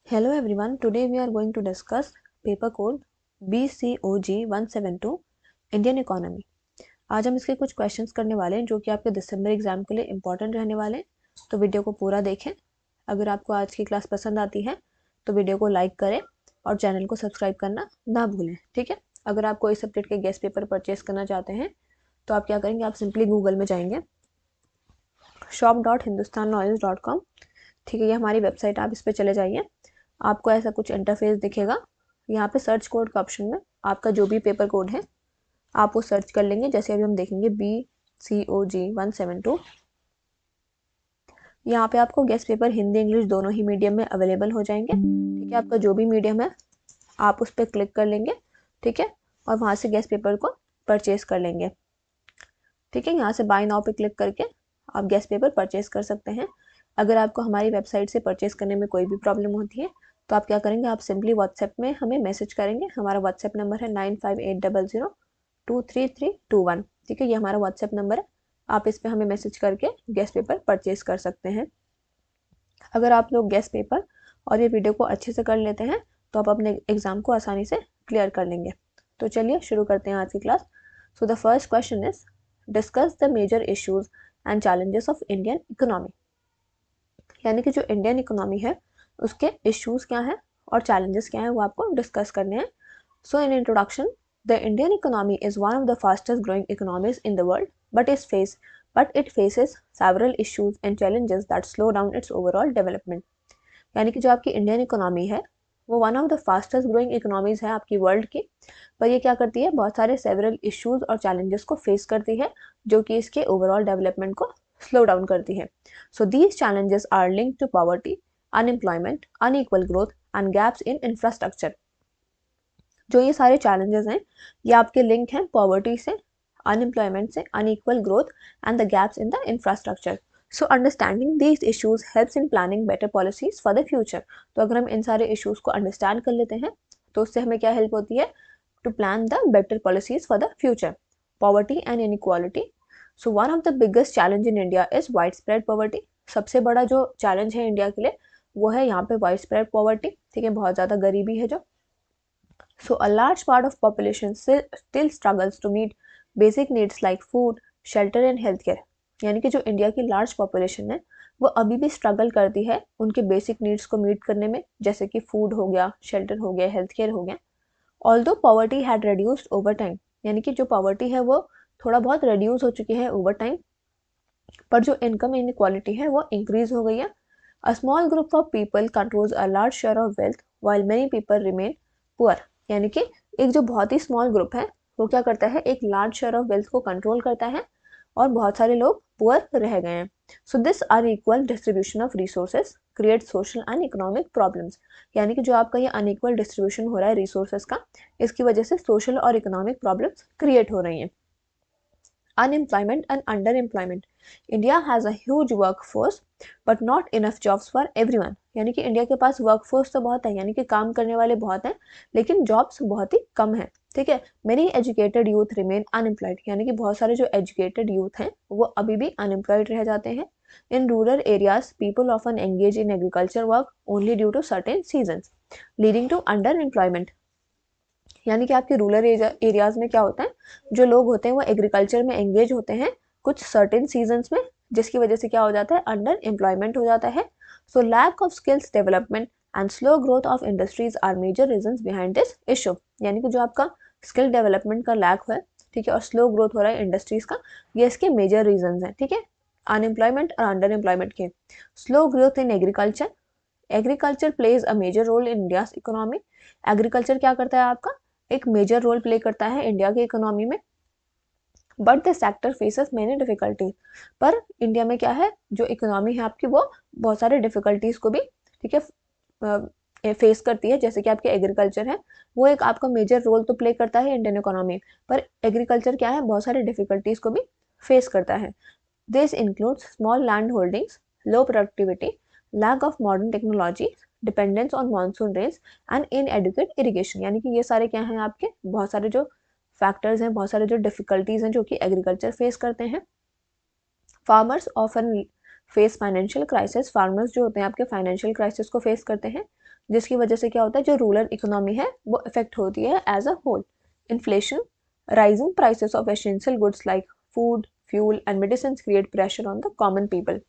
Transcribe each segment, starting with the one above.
Hello everyone, today we are going to discuss paper code BCOG 172 Indian economy. आज हम इसके कुछ questions करने वाले हैं जो कि आपके दिसंबर एग्जाम के लिए इंपॉर्टेंट रहने वाले हैं, तो वीडियो को पूरा देखें। अगर आपको आज की क्लास पसंद आती है तो वीडियो को लाइक करें और चैनल को सब्सक्राइब करना ना भूलें, ठीक है। अगर आप कोई सब्जेक्ट के गेस्ट पेपर परचेज करना चाहते हैं तो आप क्या करेंगे, आप सिंपली गूगल में जाएंगे shop.hindustanlawyers.com, ठीक है, ये हमारी वेबसाइट। आप इस पर चले जाइए, आपको ऐसा कुछ इंटरफेस दिखेगा। यहाँ पे सर्च कोड का ऑप्शन में आपका जो भी पेपर कोड है आप वो सर्च कर लेंगे। जैसे अभी हम देखेंगे BCOG 172, यहाँ पे आपको गेस्ट पेपर हिंदी इंग्लिश दोनों ही मीडियम में अवेलेबल हो जाएंगे, ठीक है। आपका जो भी मीडियम है आप उस पर क्लिक कर लेंगे, ठीक है, और वहाँ से गेस्ट पेपर को परचेज कर लेंगे, ठीक है। यहाँ से बाय नाउ पे क्लिक करके आप गेस्ट पेपर परचेज कर सकते हैं। अगर आपको हमारी वेबसाइट से परचेज करने में कोई भी प्रॉब्लम होती है तो आप क्या करेंगे, आप सिंपली व्हाट्सएप में हमें मैसेज करेंगे। हमारा व्हाट्सएप नंबर है 9580023321, ठीक है, ये हमारा व्हाट्सएप नंबर है। आप इस पर हमें मैसेज करके गेस्ट पेपर परचेज कर सकते हैं। अगर आप लोग गेस्ट पेपर और ये वीडियो को अच्छे से कर लेते हैं तो आप अपने एग्जाम को आसानी से क्लियर कर लेंगे। तो चलिए शुरू करते हैं आज की class. So the first question is discuss the major issues and challenges of Indian economy, यानी कि जो इंडियन इकोनॉमी है उसके इश्यूज क्या हैं और चैलेंजेस क्या हैं वो आपको डिस्कस करने हैं। So in introduction, the Indian economy is one of the fastest growing economies in the world, but it faces several issues and challenges that slow down its overall development। यानी कि जो आपकी इंडियन इकोनॉमी है वो one of the fastest growing economies है आपकी world की, पर ये क्या करती है, बहुत सारे सेवरल इश्यूज और चैलेंजेस को फेस करती है जो कि इसके ओवरऑल डेवलपमेंट को स्लो डाउन करती है। So these challenges are linked to poverty, unemployment, unequal growth and gaps in infrastructure. जो ये सारे चैलेंजेस हैं ये आपके लिंक हैं पॉवर्टी से, अनएम्प्लॉयमेंट से, unequal growth and the gaps in the infrastructure. So understanding these issues helps in planning better policies for the future. तो अगर हम इन सारे इश्यूज को अंडरस्टैंड कर लेते हैं तो उससे हमें क्या हेल्प होती है, to plan the better policies for the future। Poverty and inequality, so one of the biggest challenge in India is widespread poverty। सबसे बड़ा जो चैलेंज है इंडिया के लिए वो है यहाँ पे widespread poverty, ठीक है, बहुत ज़्यादा गरीबी है जो। So a large part of population still struggles to meet basic needs like food, shelter and healthcare। यानी कि जो इंडिया की लार्ज पॉपुलेशन है वो अभी भी स्ट्रगल करती है उनके बेसिक नीड्स को मीट करने में, जैसे कि फूड हो गया, शेल्टर हो गया, हेल्थ केयर हो गया। Although poverty had reduced over time, यानी कि जो पॉवर्टी है वो थोड़ा बहुत reduce हो चुकी है ओवर टाइम, पर जो इनकम इनक्वालिटी है वो इंक्रीज हो गई है। A small group of people controls a large share of wealth while many people remain poor. यानी कि एक जो बहुत ही स्मॉल ग्रुप है वो क्या करता है, एक लार्ज शेयर ऑफ वेल्थ को कंट्रोल करता है और बहुत सारे लोग पुअर रह गए हैं। So this unequal distribution of resources create social and economic problems. यानी कि जो आपका ये अनइक्वल डिस्ट्रीब्यूशन हो रहा है रिसोर्सेज का, इसकी वजह से सोशल और इकोनॉमिक प्रॉब्लम्स क्रिएट हो रही हैं। Unemployment and underemployment, India has a huge workforce but not enough jobs for everyone। यानी कि इंडिया के पास वर्कफोर्स तो बहुत है, यानी कि काम करने वाले बहुत हैं, लेकिन जॉब्स बहुत ही कम है, ठीक है। Many educated youth remain unemployed, यानी कि बहुत सारे जो एजुकेटेड यूथ हैं वो अभी भी अनएम्प्लॉयड रह जाते हैं। In rural areas people often engage in agriculture work only due to certain seasons leading to underemployment. यानी कि आपके रूरल एरियाज में क्या होता है, जो लोग होते हैं वो एग्रीकल्चर में एंगेज होते हैं कुछ सर्टेन सीजन्स में, जिसकी वजह से क्या हो जाता है, अंडर एम्प्लॉयमेंट हो जाता है। So lack of skills development and slow growth of industries are major reasons behind this issue. यानी कि जो आपका स्किल डेवलपमेंट का लैक है, ठीक है, और स्लो ग्रोथ हो रहा है इंडस्ट्रीज का, ये इसके मेजर रीजंस हैं, ठीक है, अनएम्प्लॉयमेंट और अंडर एम्प्लॉयमेंट के। Slow growth in agriculture, agriculture plays a major role in India's economy. Agriculture क्या करता है, आपका एक मेजर रोल प्ले करता है इंडिया की इकोनॉमी में। But the sector faces many difficulties, पर इंडिया में क्या है, जो इकोनॉमी है आपकी वो बहुत सारे डिफिकल्टीज को भी, ठीक है, फेस करती है। जैसे कि आपके एग्रीकल्चर है वो एक आपका मेजर रोल तो प्ले करता है इंडियन इकोनॉमी, पर एग्रीकल्चर क्या है, बहुत सारे डिफिकल्टीज को भी फेस करता है। This includes small land holdings, low productivity, lack of modern technology, dependence on monsoon rains and inadequate irrigation. यानी कि ये सारे क्या हैं आपके बहुत सारे जो फैक्टर्स हैं, बहुत सारे जो डिफिकल्टीज हैं जो कि एग्रीकल्चर फेस करते हैं। Farmers often face financial crisis, farmers जो होते हैं आपके फाइनेंशियल क्राइसिस को फेस करते हैं। जिसकी वजह से क्या होता है, जो रूरल इकोनॉमी है वो इफेक्ट होती है as a whole. Inflation, rising prices of essential goods like food, fuel and medicine create pressure on the common people.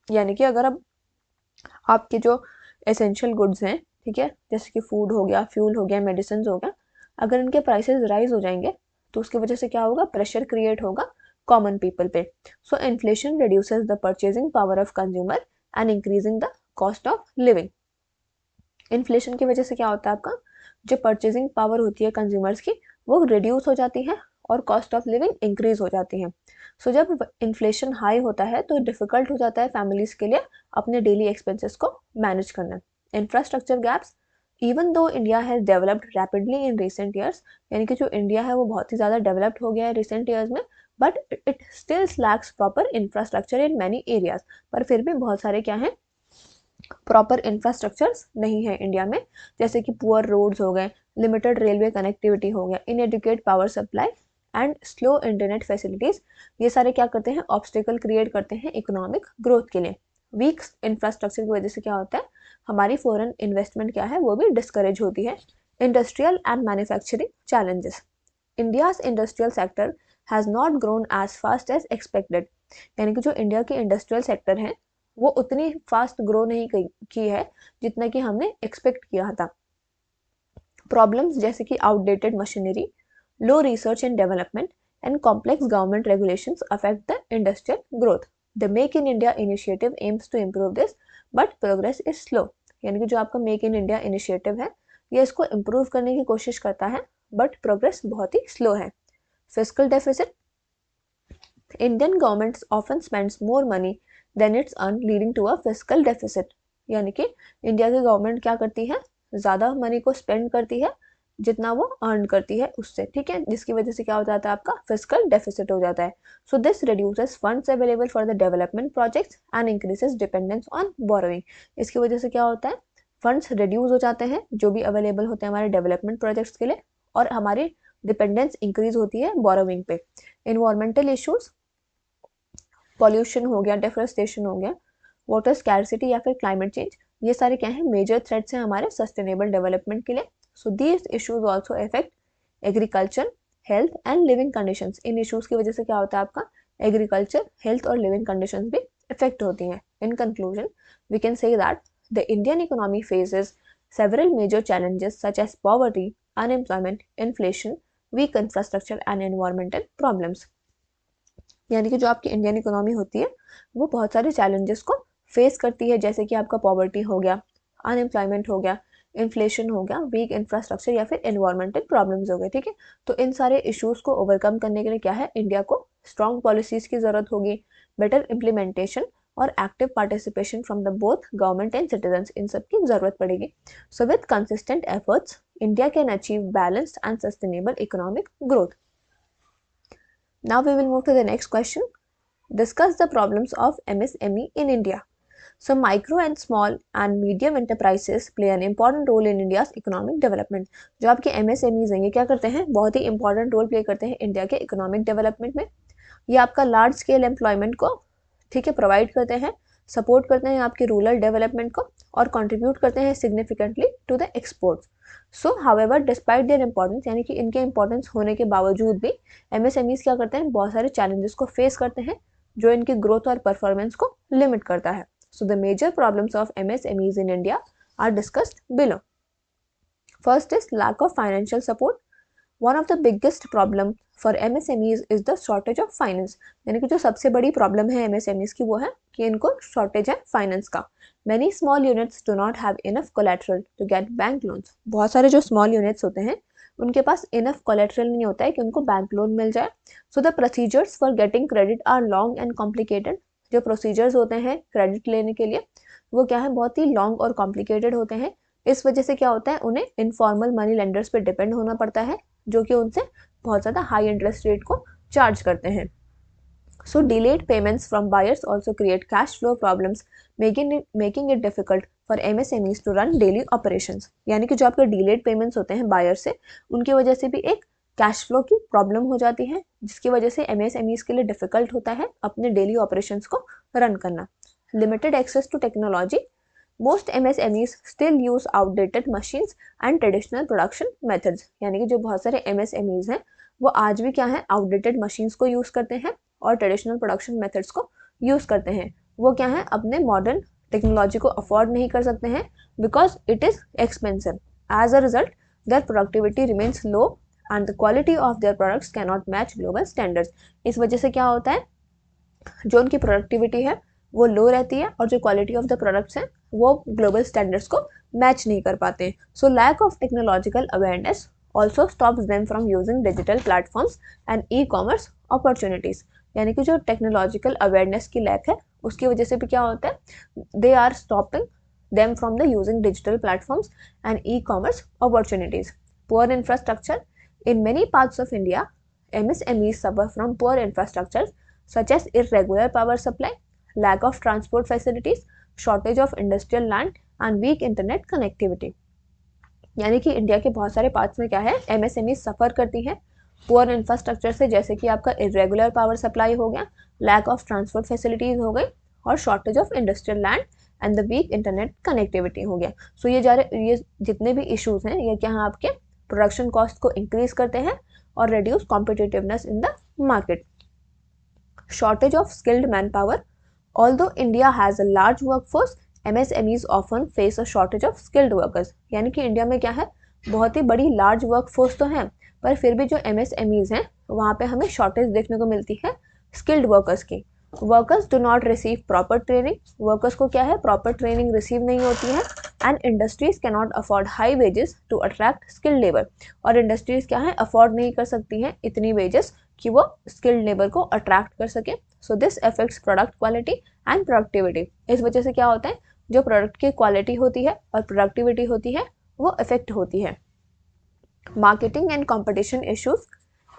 यानी कि अगर अब आपके जो एसेंशियल गुड्स हैं, ठीक है, जैसे कि फूड हो गया, फ्यूल हो गया, मेडिसिन हो गया, अगर इनके प्राइसेस राइज हो जाएंगे तो उसकी वजह से क्या होगा, प्रेशर क्रिएट होगा कॉमन पीपल पे। सो inflation reduces the purchasing power of consumer and increasing the cost of living. Inflation की वजह से क्या होता है, आपका जो परचेजिंग पावर होती है कंज्यूमर्स की वो रिड्यूस हो जाती है और कॉस्ट ऑफ लिविंग इंक्रीज हो जाती है। सो जब इन्फ्लेशन हाई होता है तो डिफिकल्ट हो जाता है फैमिलीज के लिए अपने डेली एक्सपेंसेस को मैनेज करना। Infrastructure gaps, even though India has developed rapidly in recent years, यानी कि जो इंडिया है वो बहुत ही ज़्यादा डेवलप्ड हो गया है रिसेंट ईयर्स में, but it still lakhs proper infrastructure in many areas. पर फिर भी बहुत सारे क्या हैं, प्रॉपर इंफ्रास्ट्रक्चर्स नहीं है इंडिया में, जैसे कि पुअर रोड्स हो गए, लिमिटेड रेलवे कनेक्टिविटी हो गया, inadequate power supply and slow internet facilities. ये सारे क्या करते हैं, ऑब्स्टिकल क्रिएट करते हैं इकोनॉमिक ग्रोथ के लिए। वीक इंफ्रास्ट्रक्चर की वजह से क्या होता है, हमारी फॉरेन इन्वेस्टमेंट क्या है वो भी डिस्करेज होती है। Industrial and manufacturing challenges, India's industrial sector has not grown as fast as expected. यानी कि जो इंडिया के इंडस्ट्रियल सेक्टर हैं वो उतनी फास्ट ग्रो नहीं की है जितना कि हमने एक्सपेक्ट किया था। प्रॉब्लम्स जैसे कि outdated machinery, low research and development and complex government regulations affect the industrial growth. The make in India initiative aims to improve this but progress is slow. यानी कि जो आपका मेक इन इंडिया इनिशिएटिव है ये इसको improve करने की कोशिश करता है बट प्रोग्रेस बहुत ही स्लो है। Fiscal deficit, Indian government often spends more money than its earn leading to a fiscal deficit. यानी कि इंडिया की गवर्नमेंट क्या करती है, ज़्यादा मनी को स्पेंड करती है जितना वो अर्न करती है उससे, ठीक है, जिसकी वजह से क्या हो जाता है, आपका फिस्कल डेफिसिट हो जाता है। So this reduces funds available for the development projects and increases dependence on borrowing. इसकी वजह से क्या होता है, फंड्स रिड्यूस हो जाते हैं जो भी अवेलेबल होते हैं हमारे डेवलपमेंट प्रोजेक्ट्स के लिए, और हमारी डिपेंडेंस इंक्रीज होती है बोरोइंग पे। इन्वायरमेंटल इश्यूज, पॉल्यूशन हो गया, डिफोरेस्टेशन हो गया, वाटर स्कैर्सिटी या फिर क्लाइमेट चेंज, ये सारे क्या है, मेजर थ्रेट्स हैं हमारे सस्टेनेबल डेवलपमेंट के लिए। So these issues also affect agriculture, health and living conditions. इन इश्यूज की वजह से क्या होता है, आपका एग्रीकल्चर, हेल्थ और लिविंग कंडीशंस भी इफेक्ट होती हैं। In conclusion we can say that the Indian economy faces several major challenges such as poverty, unemployment, inflation, weak infrastructure and environmental problems। यानी कि जो आपकी इंडियन इकोनॉमी होती है वो बहुत सारे चैलेंजेस को फेस करती है, जैसे कि आपका पॉवर्टी हो गया, अनएम्प्लॉयमेंट हो गया, इन्फ्लेशन हो गया, वीक इंफ्रास्ट्रक्चर या फिर एनवायरमेंटल प्रॉब्लम्स हो गए, ठीक है। तो इन सारे इश्यूज को ओवरकम करने के लिए क्या है, इंडिया को स्ट्रॉन्ग पॉलिसीज की ज़रूरत होगी, बेटर इम्प्लीमेंटेशन और active participation from the both government and citizens, इन सब की ज़रूरत पड़ेगी। So with consistent efforts India can achieve balanced and sustainable economic growth. Now we will move to the next question. Discuss the problems of MSME in India. So micro and small and medium enterprises play an important role in India's economic development. जो आपके MSMEs हैं ये क्या करते हैं, बहुत ही important role play करते हैं इंडिया के economic development में। ये आपका large scale employment को, ठीक है, प्रोवाइड करते हैं, सपोर्ट करते हैं आपके रूरल डेवलपमेंट को और कंट्रीब्यूट करते हैं significantly to the exports. So however despite their importance, यानी कि इनके इंपॉर्टेंस होने के बावजूद भी एमएसएमईज क्या करते हैं, बहुत सारे चैलेंजेस को फेस करते हैं जो इनकी ग्रोथ और परफॉर्मेंस को लिमिट करता है। So the major problems of MSMEs in India are discussed below. First is lack of financial support. One of the biggest problem for MSMEs is the shortage of finance. यानी कि जो सबसे बड़ी problem है MSMEs की वो है कि इनको शॉर्टेज है फाइनेंस का। Many small units do not have enough collateral to get bank loans. बहुत सारे जो स्मॉल यूनिट्स होते हैं उनके पास इनफ कोलेट्रल नहीं होता है कि उनको बैंक लोन मिल जाए। So the procedures for getting credit are long and complicated. जो प्रोसीजर्स होते हैं क्रेडिट लेने के लिए वो क्या है, बहुत ही लॉन्ग और कॉम्प्लिकेटेड होते हैं। इस वजह से क्या होता है, उन्हें इनफॉर्मल मनी लेंडर्स पे डिपेंड होना पड़ता है जो कि उनसे बहुत ज़्यादा हाई इंटरेस्ट रेट को चार्ज करते हैं। So delayed payments from buyers also create cash flow problems, making it difficult for MSMEs to run daily operations. यानी कि जो आपके डिलेड पेमेंट्स होते हैं बायर से, उनकी वजह से भी एक कैश फ्लो की प्रॉब्लम हो जाती है, जिसकी वजह से MSMEs के लिए डिफिकल्ट होता है अपने डेली ऑपरेशंस को रन करना। Limited access to technology, most MSMEs still use outdated machines and traditional production methods, यानी कि जो बहुत सारे MSMEs हैं वो आज भी क्या है, आउटडेटेड मशीन्स को यूज़ करते हैं और ट्रेडिशनल प्रोडक्शन मेथड्स को यूज़ करते हैं। वो क्या है, अपने मॉडर्न टेक्नोलॉजी को अफोर्ड नहीं कर सकते हैं because it is expensive. As a result their productivity remains low and the quality of their products can not match global standards. इस वजह से क्या होता है, जो उनकी प्रोडक्टिविटी है वो लो रहती है और जो क्वालिटी ऑफ द प्रोडक्ट्स हैं वो ग्लोबल स्टैंडर्ड्स को मैच नहीं कर पाते हैं। So lack of technological awareness also stops them from using digital platforms and e-commerce opportunities, यानी कि जो टेक्नोलॉजिकल अवेयरनेस की लैक है उसकी वजह से भी क्या होता है, they are stopping them from the using digital platforms and e-commerce opportunities. Poor infrastructure. In many parts of India, MSMEs suffer from poor infrastructures such as irregular power supply, lack of transport facilities, shortage of industrial land and weak internet connectivity. यानी कि India के बहुत सारे parts में क्या है, MSME सफ़र करती हैं पुअर इंफ्रास्ट्रक्चर से, जैसे कि आपका इरेगुलर पावर सप्लाई हो गया, लैक ऑफ ट्रांसपोर्ट फैसिलिटीज़ हो गई और shortage of industrial land and the weak internet connectivity हो गया। सो ये जितने भी इश्यूज हैं ये क्या है, आपके प्रोडक्शन कॉस्ट को इंक्रीज करते हैं और reduce competitiveness in the market. Shortage of skilled man power. Although India has a large workforce, MSMEs often face a shortage of skilled workers. यानी कि इंडिया में क्या है, बहुत ही बड़ी लार्ज वर्कफोर्स तो है पर फिर भी जो MSMEs हैं वहाँ पे हमें शॉर्टेज देखने को मिलती है स्किल्ड वर्कर्स की। Workers do not receive proper training, workers को क्या है, प्रॉपर ट्रेनिंग रिसीव नहीं होती है। And industries can not afford high wages to attract skilled labour, और इंडस्ट्रीज क्या है, अफोर्ड नहीं कर सकती हैं इतनी वेजेस कि वो स्किल्ड लेबर को अट्रैक्ट कर सके। So this affects product quality and productivity. इस वजह से क्या होता है, जो प्रोडक्ट की क्वालिटी होती है और प्रोडक्टिविटी होती है वो अफेक्ट होती है। Marketing and competition issues.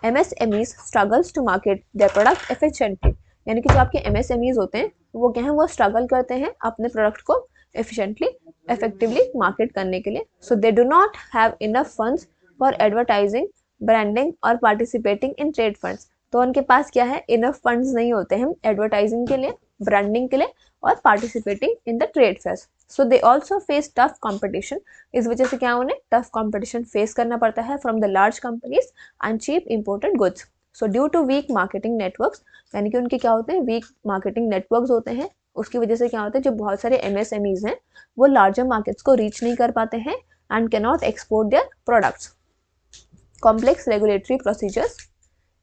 MSMEs struggles to market their product efficiently, यानी कि जो आपके MSMEs होते हैं वो क्या है, वो स्ट्रगल करते हैं अपने प्रोडक्ट को एफिशिएंटली इफेक्टिवली मार्केट करने के लिए। So they do not have enough funds for advertising, branding और पार्टिसिपेटिंग इन ट्रेड फंड्स। तो उनके पास क्या है, इनफ फंड्स नहीं होते हैं एडवर्टाइजिंग के लिए, ब्रांडिंग के लिए और participating in the trade fairs. So they also face tough competition, इस वजह से क्या उन्हें टफ कॉम्पिटिशन फेस करना पड़ता है from the large companies and cheap imported goods. So due to weak marketing networks, यानी कि उनके क्या होते हैं, वीक मार्केटिंग नेटवर्क्स होते हैं, उसकी वजह से क्या होता है, जो बहुत सारे MSMEs हैं वो लार्जर मार्केट्स को रीच नहीं कर पाते हैं and can not export their products. Complex regulatory procedures.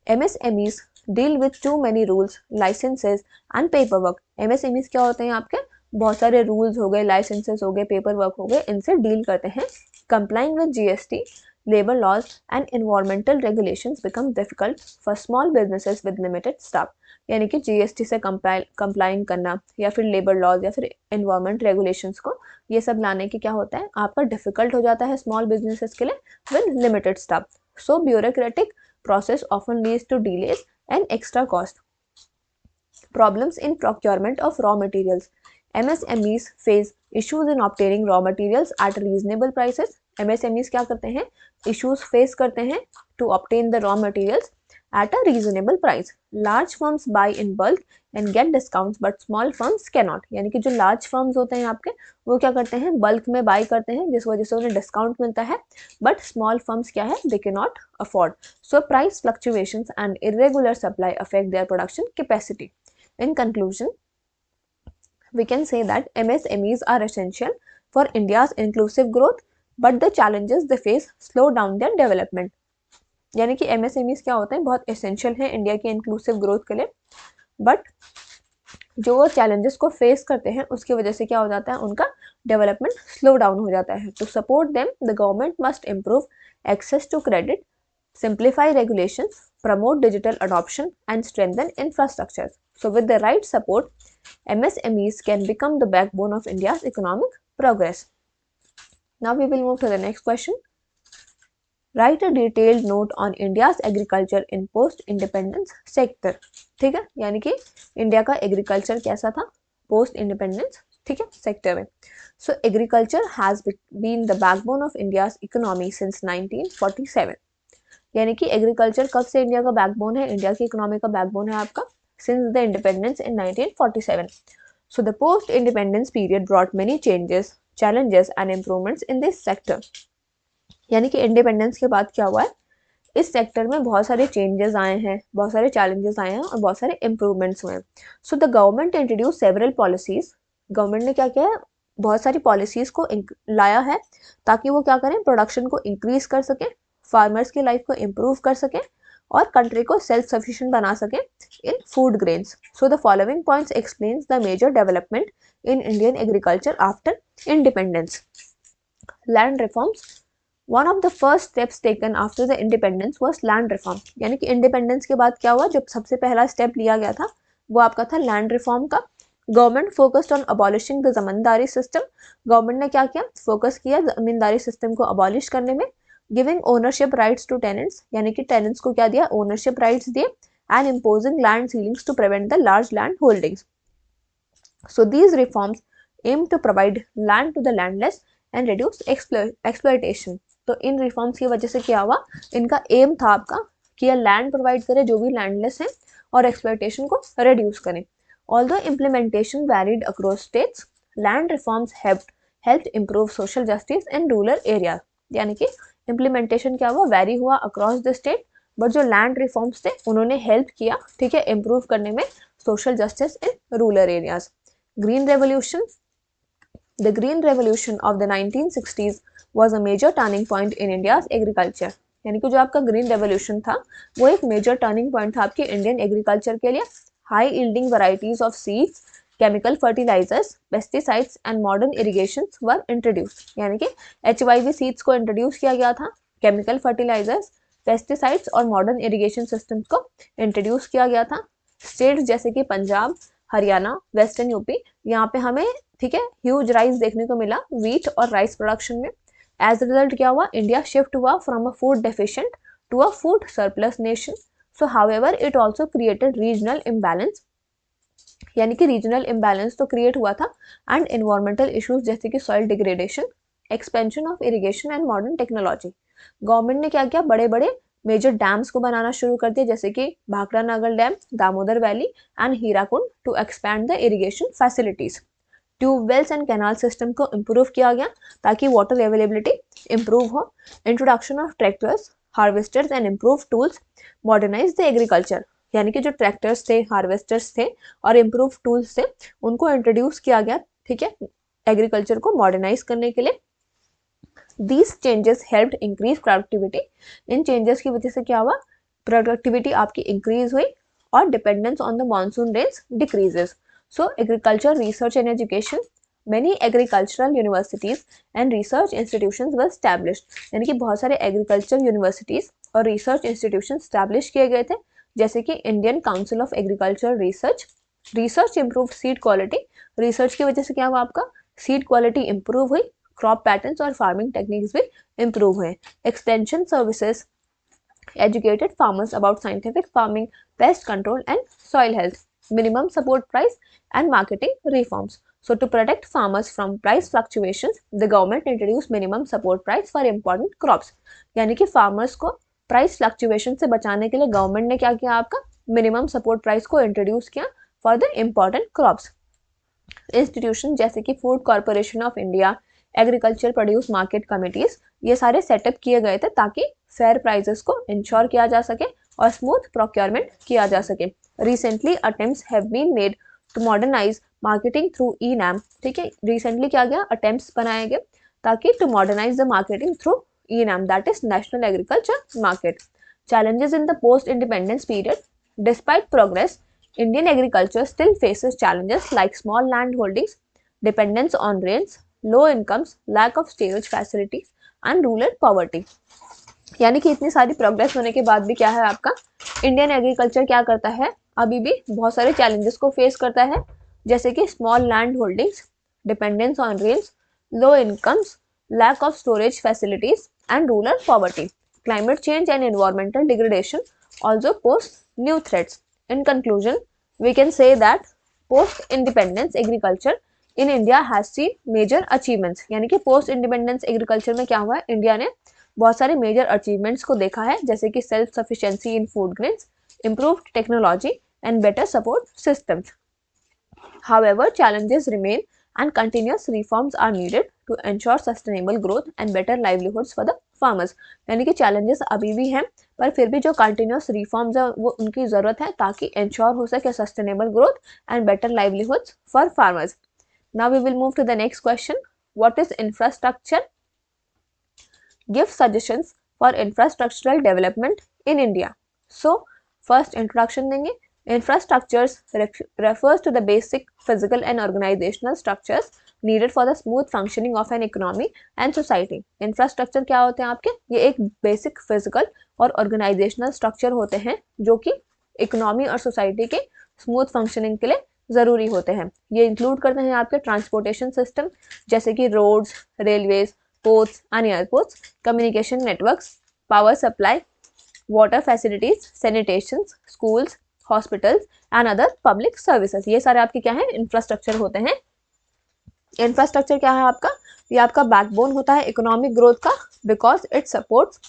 MSMEs deal with too many rules, licenses and paper work. MSMEs क्या होते हैं, आपके बहुत सारे रूल्स हो गए, लाइसेंसेज हो गए, पेपर वर्क हो गए, इनसे डील करते हैं। Complying with GST, labor laws and environmental regulations become difficult for small businesses with limited staff. यानी कि GST से कंप्लाइंग करना या फिर लेबर लॉज या फिर एनवायरमेंट रेगुलेशंस को, ये सब लाने की क्या होता है, आपका डिफिकल्ट हो जाता है स्मॉल बिजनेसेस के लिए with limited staff. So bureaucratic process often leads to delays and extra cost. Problems in procurement of raw materials. MSMEs face issues in obtaining raw materials at reasonable prices. MSMEs क्या करते हैं, issues face करते हैं to obtain the raw materials at a reasonable price. Large firms buy in bulk and get discounts but small firms cannot. यानी कि जो large firms होते हैं आपके, वो क्या करते हैं, बल्क में बाई करते हैं जिस वजह से उन्हें डिस्काउंट मिलता है, बट स्मॉल फर्म्स क्या है, they can not afford. So price fluctuations and irregular supply affect their production capacity. In conclusion, we can say that MSMEs are essential for India's inclusive growth, but the challenges they face slow down their development. यानी कि MSMEs क्या होते हैं, बहुत essential हैं India की inclusive growth के लिए, बट जो वो चैलेंजेस को फेस करते हैं उसकी वजह से क्या हो जाता है, उनका डेवलपमेंट स्लो डाउन हो जाता है. To support them the government must improve access to credit, simplify regulations, promote digital adoption and strengthen infrastructure. So with the right support, MSMEs can become the backbone of India's economic progress. Now we will move to the next question. Write a detailed note on India's agriculture in post-independence sector. ठीक है, यानी कि India का agriculture कैसा था post independence, ठीक है, sector में. So agriculture has been the backbone of India's economy since 1947. यानी कि एग्रीकल्चर कब से इंडिया का बैकबोन है, इंडिया की इकोनॉमी का बैकबोन है आपका since the independence in 1947. So the post independence period brought many changes, challenges and improvements in this sector. यानी कि इंडिपेंडेंस के बाद क्या हुआ है, इस सेक्टर में बहुत सारे चेंजेस आए हैं, बहुत सारे चैलेंजेस आए हैं और बहुत सारे इंप्रूवमेंट्स हुए हैं. So the government introduce several policies. Government ने क्या किया है, बहुत सारी पॉलिसीज को लाया है ताकि वो क्या करें, प्रोडक्शन को इंक्रीज कर सकें, फार्मर्स की लाइफ को इम्प्रूव कर सकें और कंट्री को सेल्फ सफिशिएंट बना सकें in food grains. So the following points explains the major development in Indian agriculture after independence. Land reforms. One of the first steps taken after the independence was land reform. यानी कि independence के बाद क्या हुआ, जब सबसे पहला step लिया गया था वो आपका था लैंड रिफॉर्म का. Government focused on abolishing the zamindari system. Government ने क्या किया, फोकस किया जमींदारी सिस्टम को अबॉलिश करने में. Giving ownership rights to tenants, यानी कि टेनेंट्स को क्या दिया, ओनरशिप राइट्स दिए. And imposing land ceilings to prevent the large land holdings. So these reforms aim to provide land to the landless and reduce exploitation. तो इन reforms की वजह से क्या हुआ, इनका एम था आपका कि यह लैंड प्रोवाइड करे जो भी लैंडलेस हैं और एक्सप्लॉयटेशन को रिड्यूस करें. Although implementation varied across states, land reforms helped improve social justice in rural area. यानी कि इम्प्लीमेंटेशन क्या हुआ, वैरी हुआ अक्रॉस द स्टेट, बट जो लैंड रिफॉर्म्स थे उन्होंने हेल्प किया, ठीक है, इम्प्रूव करने में social justice in rural areas. Green revolution. The Green Revolution of the 1960s was a major turning point in India's agriculture. यानी कि जो आपका ग्रीन रेवोल्यूशन था वो एक मेजर टर्निंग पॉइंट था आपके इंडियन एग्रीकल्चर के लिए. High yielding varieties of seeds, chemical fertilizers, pesticides and modern irrigations were introduced. यानी कि HYV सीड्स को इंट्रोड्यूस किया गया था, केमिकल फर्टिलाइजर्स, पेस्टिसाइड्स और मॉडर्न इरिगेशन सिस्टम्स को इंट्रोड्यूस किया गया था. स्टेट्स जैसे कि पंजाब, हरियाणा, वेस्टर्न यूपी, यहाँ पे हमें, ठीक है, ह्यूज राइज देखने को मिला वीट और राइस प्रोडक्शन में. एज रिजल्ट क्या हुआ, इंडिया शिफ्ट हुआ from a food deficient to a food surplus nation. So however it also created regional imbalance. यानी कि रीजनल इम्बैलेंस तो क्रिएट हुआ था एंड एनवायरमेंटल इश्यूज जैसे कि soil degradation, expansion of irrigation and modern technology. Government ने क्या किया, बड़े बड़े मेजर डैम्स को बनाना शुरू कर दिया जैसे कि Bhakra Nangal dam, Damodar valley and Hirakud to expand the irrigation facilities. Tubewells and canal system को इम्प्रूव किया गया ताकि वाटर अवेलेबिलिटी इम्प्रूव हो. Introduction of tractors, harvesters and improve tools modernize the agriculture. यानी कि जो ट्रैक्टर्स थे, हार्वेस्टर्स थे और इम्प्रूव टूल्स थे उनको इंट्रोड्यूस किया गया, ठीक है, एग्रीकल्चर को मॉडर्नाइज करने के लिए. These changes helped increase productivity. In changes की वजह से क्या हुआ, प्रोडक्टिविटी आपकी इंक्रीज हुई और dependence on the monsoon rains decreases. So agriculture research and education. Many agricultural universities and research institutions were established. यानी कि बहुत सारे एग्रीकल्चर यूनिवर्सिटीज और रिसर्च इंस्टीट्यूशन स्टैब्लिश किए गए थे जैसे कि Indian council of agriculture research. Research improve seed quality. Research की वजह से क्या हुआ, आपका सीड क्वालिटी इम्प्रूव हुई, क्रॉप पैटर्न्स और फार्मिंग टेक्निक्स भी इम्प्रूव हुए. Extension services educated farmers about scientific farming, pest control and soil health. Minimum support price and marketing reforms. So to protect farmers from price fluctuations, the government introduced minimum support price for important crops. यानी कि farmers को price fluctuation से बचाने के लिए government ने क्या किया, आपका मिनिमम सपोर्ट प्राइस को इंट्रोड्यूस किया for the important crops. Institution जैसे कि food corporation of India, agriculture produce market committees, ये सारे सेटअप किए गए थे ताकि फेयर प्राइसेस को इंश्योर किया जा सके और स्मूथ प्रोक्योरमेंट किया जा सके. Recently attempts have been made to modernize marketing through e NAM. ठीक है, रिसेंटली क्या गया, अटेम्प्ट्स बनाए गए ताकि to modernize the marketing through e NAM, that is National Agriculture Market. Challenges in the post-independence period. Despite progress, Indian agriculture still faces challenges like small land holdings, dependence on rains, low incomes, lack of storage facilities and rural poverty. यानी कि इतनी सारी progress होने के बाद भी क्या है, आपका इंडियन एग्रीकल्चर क्या करता है, अभी भी बहुत सारे चैलेंजेस को फेस करता है जैसे कि small land holdings, dependence on rains, low incomes, lack of storage facilities and rural poverty. Climate change and environmental degradation also pose new threats. In conclusion, we can say that post-independence agriculture in India has seen major achievements. यानी कि post-independence agriculture में क्या हुआ है, India ने बहुत सारे major achievements को देखा है जैसे कि self sufficiency in food grains, improved technology and better support systems. However, challenges remain and continuous reforms are needed to ensure sustainable growth and better livelihoods for the farmers. यानी कि challenges अभी भी हैं, पर फिर भी जो continuous reforms है वो उनकी ज़रूरत है ताकि ensure हो सके sustainable growth and better livelihoods for farmers. Now we will move to the next question. What is infrastructure? Give suggestions for infrastructural development in India. So, first introduction देंगे. Infrastructures refers to the basic physical and organizational structures needed for the smooth functioning of an economy and society. Infrastructure क्या होते हैं आपके? ये एक basic physical और organizational structure होते हैं जो कि economy और society के smooth functioning के लिए ज़रूरी होते हैं. ये include करते हैं आपके transportation system जैसे कि roads, railways, ports and airports, communication networks, power supply, water facilities, sanitations, schools, hospitals and other public services. ये सारे आपके क्या हैं? इंफ्रास्ट्रक्चर होते हैं. इंफ्रास्ट्रक्चर क्या है आपका? ये आपका बैकबोन होता है इकोनॉमिक ग्रोथ का, because it supports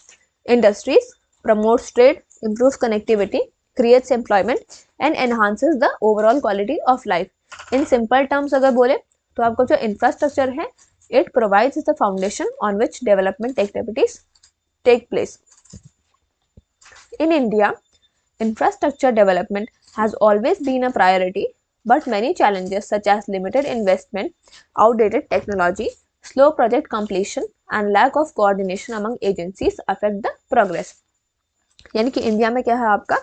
industries, promotes trade, improves connectivity, creates employment and enhances the overall quality of life. In simple terms अगर बोले तो आपको जो इंफ्रास्ट्रक्चर है, it provides the foundation on which development activities take place. In India, infrastructure development has always been a priority, but many challenges such as limited investment, outdated technology, slow project completion, and lack of coordination among agencies affect the progress. यानी कि India में क्या है आपका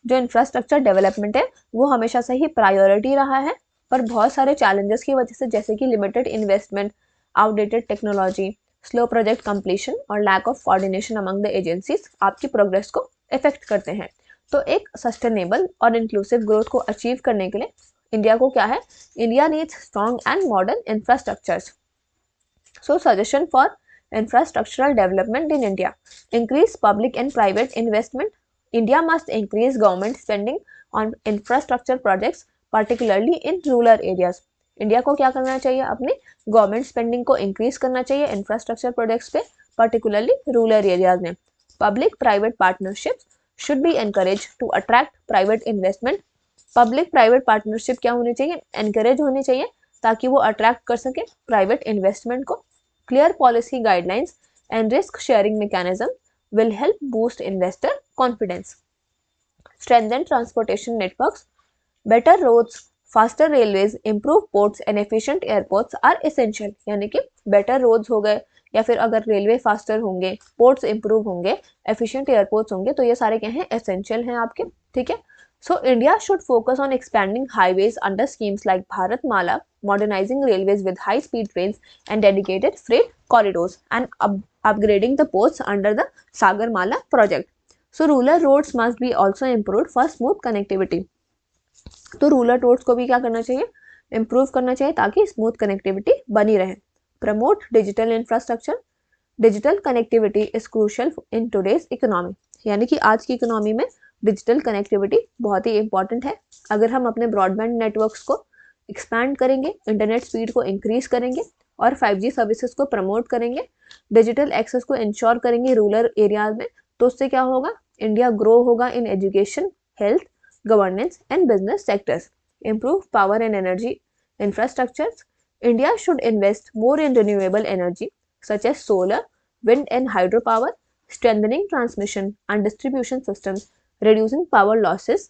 जो infrastructure development है वो हमेशा से ही प्रायोरिटी रहा है, पर बहुत सारे चैलेंजेस की वजह से जैसे कि limited investment, outdated technology, slow project completion और lack of coordination among the agencies आपकी प्रोग्रेस को इफेक्ट करते हैं. तो एक सस्टेनेबल और इंक्लूसिव ग्रोथ को अचीव करने के लिए इंडिया को क्या है? India needs strong and modern infrastructures. So suggestion for infrastructural development in India. Increase public and private investment. India must increase government spending on infrastructure projects particularly in rural areas. India को क्या करना चाहिए? अपनी government spending को increase करना चाहिए infrastructure projects पे, particularly rural areas में. Public private partnerships should be encouraged to attract private investment. Public private partnership क्या होनी चाहिए? एनकरेज होनी चाहिए ताकि वो अट्रैक्ट कर सके प्राइवेट इन्वेस्टमेंट को. Clear policy guidelines and risk sharing mechanism will help boost investor confidence. Strengthen transportation networks. Better roads, faster railways, improved ports and efficient airports are essential. यानी कि better roads हो गए या फिर अगर रेलवे फास्टर होंगे, ports improve होंगे, efficient airports होंगे, तो ये सारे क्या हैं? एसेंशियल हैं आपके. ठीक है. So India should focus on expanding highways under schemes like Bharatmala, modernizing railways with high speed trains and dedicated freight corridors and upgrading the ports under the Sagarmala project. So rural roads must be also improved for smooth connectivity. तो rural roads को भी क्या करना चाहिए? Improve करना चाहिए ताकि smooth connectivity बनी रहे. Promote digital infrastructure. Digital connectivity is crucial in today's economy. यानी कि आज की इकोनॉमी में डिजिटल कनेक्टिविटी बहुत ही इंपॉर्टेंट है. अगर हम अपने ब्रॉडबैंड नेटवर्क्स को एक्सपैंड करेंगे, इंटरनेट स्पीड को इंक्रीज करेंगे और 5G सर्विसेज को प्रमोट करेंगे, डिजिटल एक्सेस को इंश्योर करेंगे रूरल एरियाज में, तो उससे क्या होगा? इंडिया ग्रो होगा in education, health, governance and business sectors. Improve power and energy infrastructures. India should invest more in renewable energy such as solar, wind and hydropower, strengthening transmission and distribution systems, reducing power losses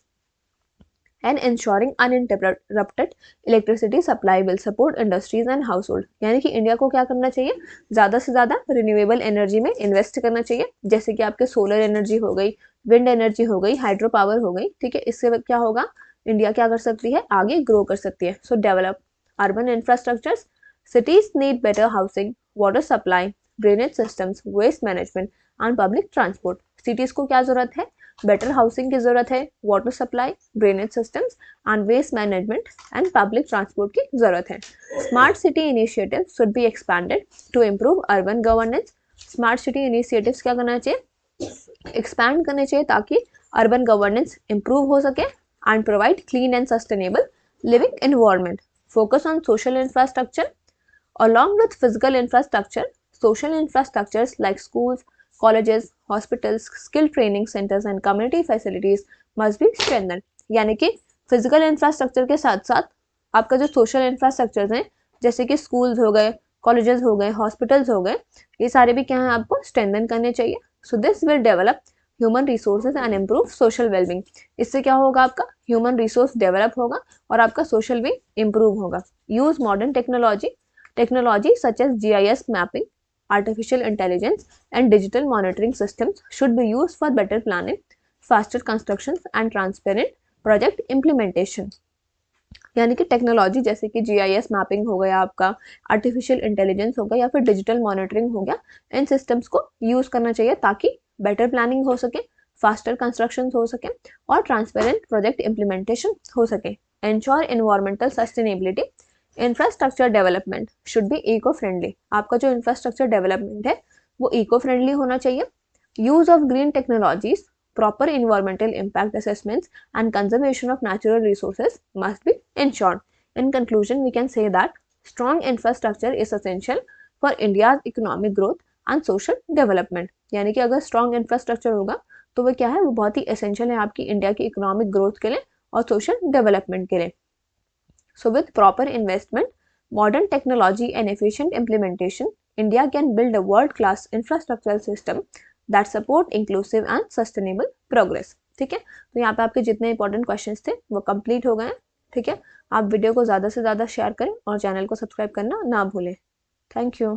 and ensuring uninterrupted electricity supply will support industries and household. यानी कि India को क्या करना चाहिए? ज़्यादा से ज़्यादा renewable energy में इन्वेस्ट करना चाहिए, जैसे कि आपके सोलर एनर्जी हो गई, विंड एनर्जी हो गई, हाइड्रो पावर हो गई. ठीक है. इससे क्या होगा? इंडिया क्या कर सकती है? आगे ग्रो कर सकती है. सो develop urban infrastructures. Cities need better housing, water supply, drainage systems, waste management and public transport. Cities को क्या ज़रूरत है? बेटर हाउसिंग की ज़रूरत है, water supply, drainage systems and waste management and public transport की ज़रूरत है. Smart city initiative should be expanded to improve urban governance. Smart city initiatives क्या करना चाहिए? एक्सपैंड करने चाहिए ताकि अर्बन गवर्नेंस इम्प्रूव हो सके and provide clean and sustainable living environment. Focus on social infrastructure. Along with physical infrastructure, social infrastructures like schools, colleges, hospitals, skill training centers and community facilities must be strengthened. यानी कि physical infrastructure के साथ साथ आपका जो social infrastructure हैं जैसे कि स्कूल्स हो गए, कॉलेजेस हो गए, हॉस्पिटल्स हो गए, ये सारे भी क्या है आपको स्ट्रेंथन करने चाहिए। So this will develop human resources and improve social wellbeing. इससे क्या होगा, आपका ह्यूमन रिसोर्स डेवलप होगा और आपका सोशल भी इम्प्रूव होगा। Use modern technology such as GIS mapping, artificial intelligence and digital monitoring systems should be used for better planning, faster constructions and transparent project implementation। यानी कि टेक्नोलॉजी जैसे कि GIS mapping हो गया, आपका आर्टिफिशियल इंटेलिजेंस हो गया या फिर डिजिटल मॉनिटरिंग हो गया, इन सिस्टम्स को यूज़ करना चाहिए ताकि बेटर प्लानिंग हो सके, फास्टर कंस्ट्रक्शन हो सके और ट्रांसपेरेंट प्रोजेक्ट इम्प्लीमेंटेशन हो सके। Ensure environmental sustainability, infrastructure development should be eco friendly. आपका जो इंफ्रास्ट्रक्चर डेवलपमेंट है वो इको फ्रेंडली होना चाहिए। Use of green technologies, proper environmental impact assessments and conservation of natural resources must be ensured. In conclusion, we can say that strong infrastructure is essential for India's economic growth and social development। यानी कि अगर strong infrastructure होगा तो वो क्या है, वो बहुत ही essential है आपकी इंडिया की इकोनॉमिक ग्रोथ के लिए और सोशल डेवलपमेंट के लिए। So with proper investment, modern technology and efficient implementation, India can build a world-class infrastructural system that support inclusive and sustainable progress। ठीक है, तो यहाँ पे आपके जितने इंपॉर्टेंट क्वेश्चंस थे वो कंप्लीट हो गए हैं। ठीक है, आप वीडियो को ज़्यादा से ज़्यादा शेयर करें और चैनल को सब्सक्राइब करना ना भूलें। Thank you.